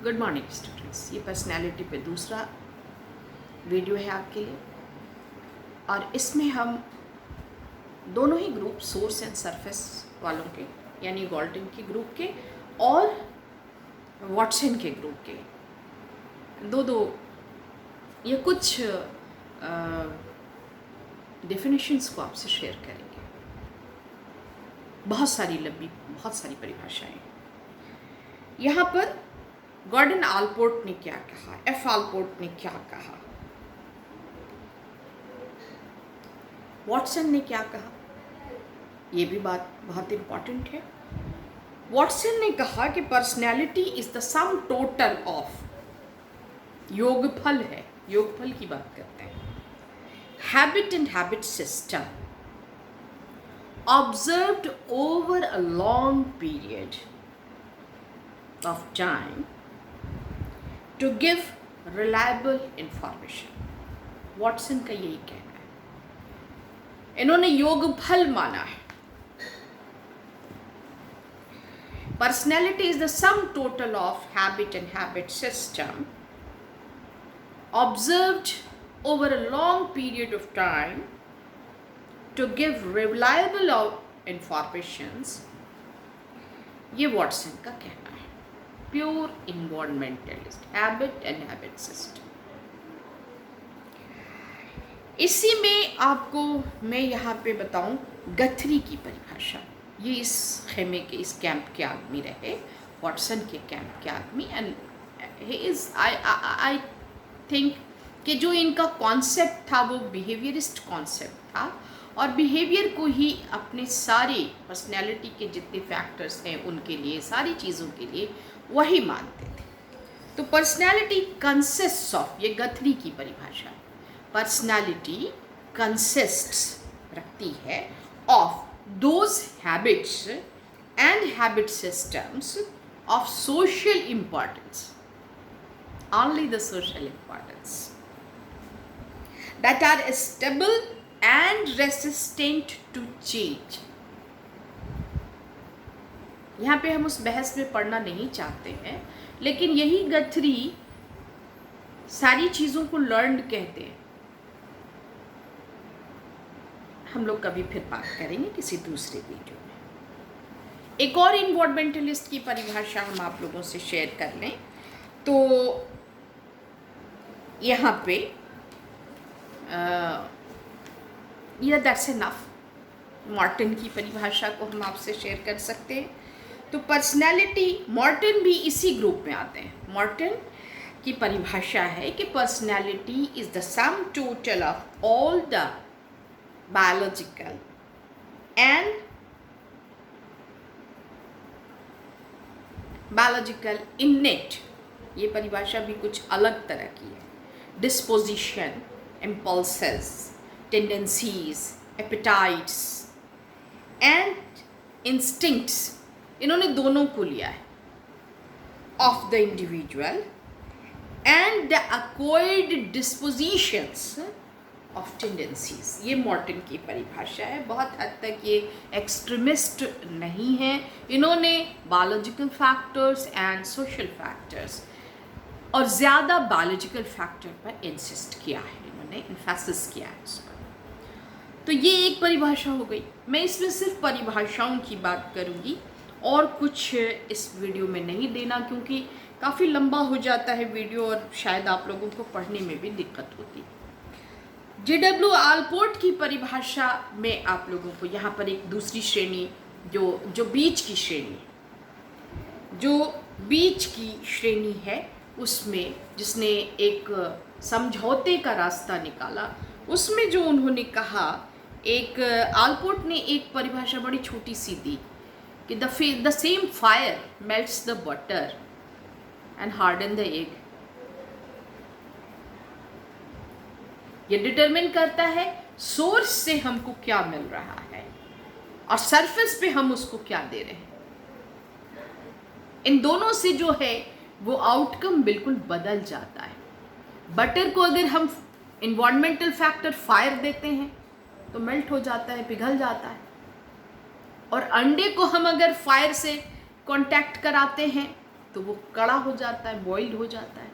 Good morning students. ये personality पे दूसरा वीडियो है आपके लिए और इसमें हम दोनों ही ग्रुप सोर्स एंड सरफेस वालों के यानी गॉल्टन के ग्रुप के और वॉटसन के ग्रुप के दो ये कुछ डेफिनेशंस को आपसे शेयर करेंगे। बहुत सारी परिभाषाएं यहाँ पर। गॉर्डन आलपोर्ट ने क्या कहा, एफ आलपोर्ट ने क्या कहा, वॉटसन ने क्या कहा, ये भी बात बहुत इंपॉर्टेंट है। वॉटसन ने कहा कि personality is the sum total of, योगफल है, योगफल की बात करते हैं, habit and habit system observed over a long period of time to give reliable information। Watson का यही कहना है, इन्होंने योगफल माना है। Personality is the sum total of habit and habit system observed over a long period of time to give reliable informations। ये Watson का कहना है। Pure environmentalist, habit and habit system. इसी में आपको मैं यहाँ पे बताऊँ गथरी की परिभाषा। ये इस खेमे के, इस कैंप के आदमी रहे, वॉटसन के कैंप के आदमी। And he is I think कि जो इनका कॉन्सेप्ट था वो बिहेवियरिस्ट कॉन्सेप्ट था और बिहेवियर को ही अपने सारे पर्सनैलिटी के जितने फैक्टर्स हैं उनके लिए, सारी चीज़ों के लिए वही मानते थे। तो पर्सनैलिटी कंसिस्ट्स ऑफ, ये गथरी की परिभाषा, पर्सनैलिटी कंसिस्ट्स रखती है of those habits and habit systems of social importance, only the social importance, that are stable and resistant to change। यहाँ पे हम उस बहस में पढ़ना नहीं चाहते हैं, लेकिन यही गथरी सारी चीज़ों को लर्न्ड कहते हैं। हम लोग कभी फिर बात करेंगे किसी दूसरे वीडियो में। एक और इन्वायरमेंटलिस्ट की परिभाषा हम आप लोगों से शेयर कर लें तो यहाँ पे या दैट्स इनफ। मॉर्टन की परिभाषा को हम आपसे शेयर कर सकते हैं। तो पर्सनैलिटी, मॉर्टन भी इसी ग्रुप में आते हैं। मॉर्टन की परिभाषा है कि personality is the sum total of all the biological innate, ये परिभाषा भी कुछ अलग तरह की है, disposition, impulses, tendencies, appetites and instincts, इन्होंने दोनों को लिया है, of the individual and the acquired dispositions of tendencies. ये मॉर्टन की परिभाषा है। बहुत हद तक ये एक्सट्रीमिस्ट नहीं है। इन्होंने biological factors and social factors और ज़्यादा बायोलॉजिकल फैक्टर पर इंसिस्ट किया है, इन्होंने इन्फेसिस किया है इस पर। तो ये एक परिभाषा हो गई। मैं इसमें सिर्फ परिभाषाओं की बात करूँगी और कुछ इस वीडियो में नहीं देना, क्योंकि काफ़ी लंबा हो जाता है वीडियो और शायद आप लोगों को पढ़ने में भी दिक्कत होती। JW आलपोर्ट की परिभाषा में आप लोगों को यहाँ पर एक दूसरी श्रेणी, जो बीच की श्रेणी, जो बीच की श्रेणी है, उसमें जिसने एक समझौते का रास्ता निकाला, उसमें जो उन्होंने कहा, एक आलपोर्ट ने एक परिभाषा बड़ी छोटी सी दी कि the same fire melts the butter and harden the egg. ये डिटरमिन करता है सोर्स से हमको क्या मिल रहा है और सरफेस पे हम उसको क्या दे रहे हैं। इन दोनों से जो है वो आउटकम बिल्कुल बदल जाता है। बटर को अगर हम इन्वायरमेंटल फैक्टर फायर देते हैं तो मेल्ट हो जाता है, पिघल जाता है, और अंडे को हम अगर फायर से कांटेक्ट कराते हैं तो वो कड़ा हो जाता है, बॉइल्ड हो जाता है।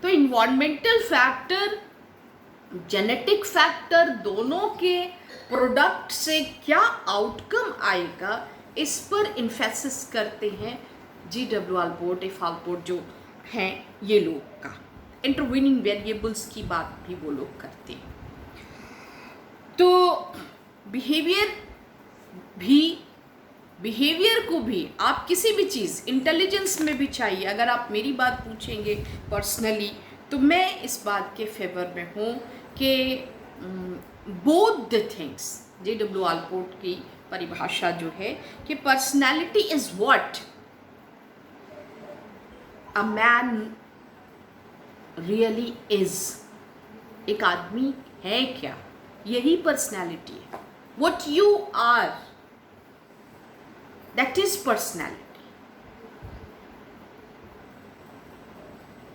तो इन्वायरमेंटल फैक्टर, जेनेटिक फैक्टर, दोनों के प्रोडक्ट से क्या आउटकम आएगा, इस पर इन्फेसिस करते हैं GW अल्पोर्ट, एफ अल्पोर्ट जो हैं ये लोग का। इंटरवीनिंग वेरिएबल्स की बात भी वो लोग करते हैं। तो बिहेवियर को भी आप किसी भी चीज़ इंटेलिजेंस में भी चाहिए। अगर आप मेरी बात पूछेंगे पर्सनली, तो मैं इस बात के फेवर में हूँ कि both the things, GW Allport की परिभाषा जो है कि personality is what a man really is. एक आदमी है क्या, यही पर्सनैलिटी है। What you are, that is personality.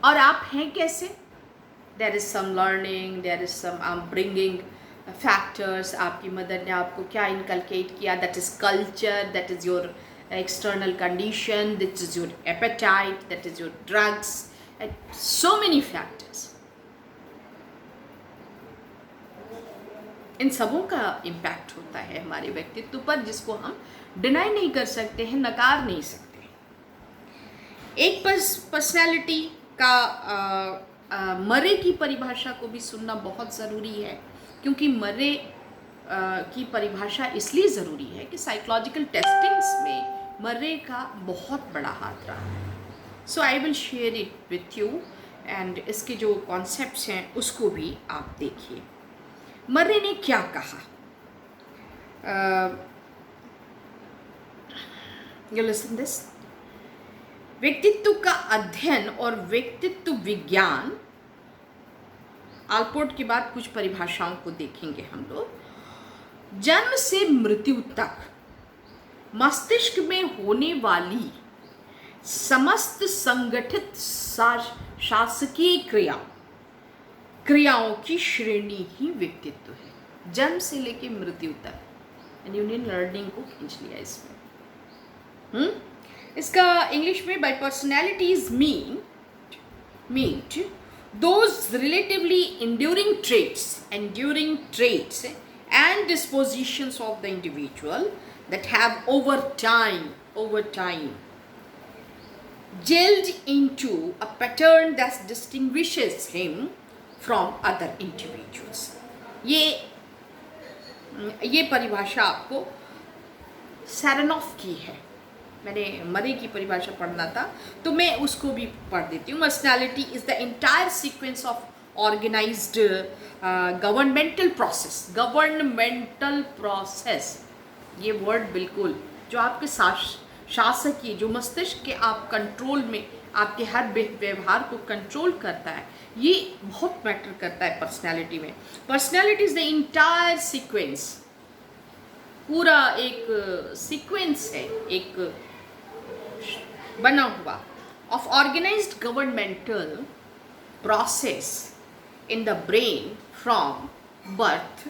और आप हैं कैसे, there is some learning, there is some bringing factors. आपकी मदर ने आपको क्या इनकलकेट किया, that is culture, that is your external condition, that is your appetite, that is your drugs, and so many factors. इन सबों का impact होता है हमारे व्यक्तित्व पर, जिसको हम डिनाई नहीं कर सकते हैं, नकार नहीं सकते। एक पर्सनैलिटी का मरे की परिभाषा को भी सुनना बहुत ज़रूरी है, क्योंकि मरे की परिभाषा इसलिए ज़रूरी है कि साइकोलॉजिकल टेस्टिंग्स में मर्रे का बहुत बड़ा हाथ रहा है। So I will share it with you, and इसके जो कॉन्सेप्ट्स हैं उसको भी आप देखिए। मर्रे ने क्या कहा, यू लिसन दिस। व्यक्तित्व का अध्ययन और व्यक्तित्व विज्ञान, अल्पोर्ट के बाद कुछ परिभाषाओं को देखेंगे हम लोग। जन्म से मृत्यु तक मस्तिष्क में होने वाली समस्त संगठित शासकीय क्रियाओं की श्रेणी ही व्यक्तित्व है, जन्म से लेके मृत्यु तक। यूनियन लर्निंग को खींच लिया इसमें। इसका इंग्लिश में by personality is meant those relatively enduring traits and dispositions of the individual that have over time gelled into a pattern that distinguishes him from other individuals. ये परिभाषा आपको सैरनॉफ की है। मैंने मरे की परिभाषा पढ़ना था तो मैं उसको भी पढ़ देती हूँ। Personality is the entire sequence of organised governmental process. ये वर्ड बिल्कुल जो आपके शासकीय, जो मस्तिष्क के आप कंट्रोल में, आपके हर व्यवहार को कंट्रोल करता है, ये बहुत मैटर करता है पर्सनैलिटी में। Personality is the entire sequence, पूरा एक सीक्वेंस है, एक बना हुआ of organised governmental process in the brain from birth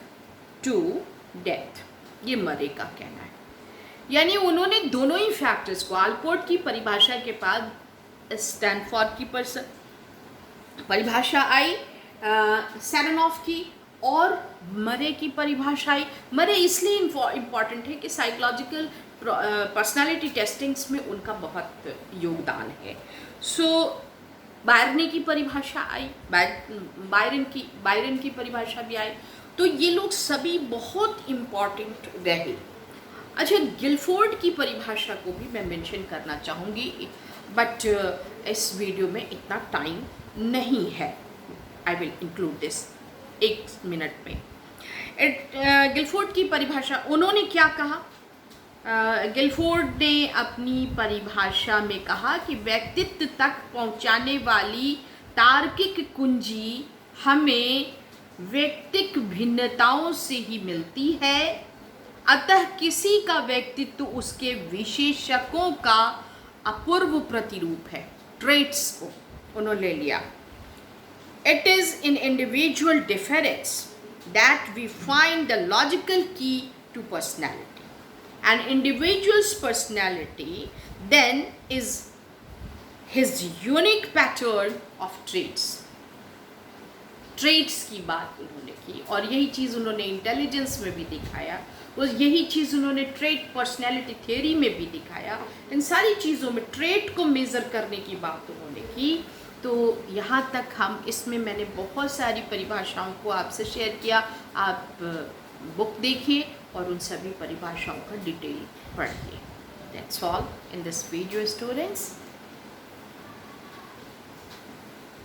to death. ये मरे का कहना है। यानी उन्होंने दोनों ही फैक्टर्स को, अल्पोर्ट की परिभाषा के बाद स्टैनफोर्ड की परिभाषा आई, सैरनॉफ की, और मरे की परिभाषा आई। मरे इसलिए इम्पॉर्टेंट है कि साइकोलॉजिकल पर्सनालिटी टेस्टिंग्स में उनका बहुत योगदान है। सो बायरनी की परिभाषा आई, बायरन की परिभाषा भी आई। तो ये लोग सभी बहुत इम्पॉर्टेंट रहे। अच्छा, गिलफोर्ड की परिभाषा को भी मैं मेंशन करना चाहूँगी, बट इस वीडियो में इतना टाइम नहीं है। I will include this 1 minute में। गिलफोर्ड की परिभाषा, उन्होंने क्या कहा? गिलफोर्ड ने अपनी परिभाषा में कहा कि व्यक्तित्व तक पहुंचाने वाली तार्किक कुंजी हमें व्यक्तिक भिन्नताओं से ही मिलती है, अतः किसी का व्यक्तित्व उसके विशेषकों का अपूर्व प्रतिरूप है। ट्रेट्स को उन्होंने ले लिया। It is in individual difference that we find the logical key to personality. An individual's personality then is his unique pattern of traits की बात उन्होंने की, और यही चीज़ उन्होंने इंटेलिजेंस में भी दिखाया, और यही चीज़ उन्होंने ट्रेड पर्सनैलिटी थियोरी में भी दिखाया। इन सारी चीज़ों में ट्रेड को मेज़र करने की बात उन्होंने की। तो यहाँ तक हम इसमें मैंने बहुत सारी परिभाषाओं को आपसे शेयर किया। आप बुक देखिए और उन सभी परिभाषाओं का डिटेल पढ़िए। That's all in this video students.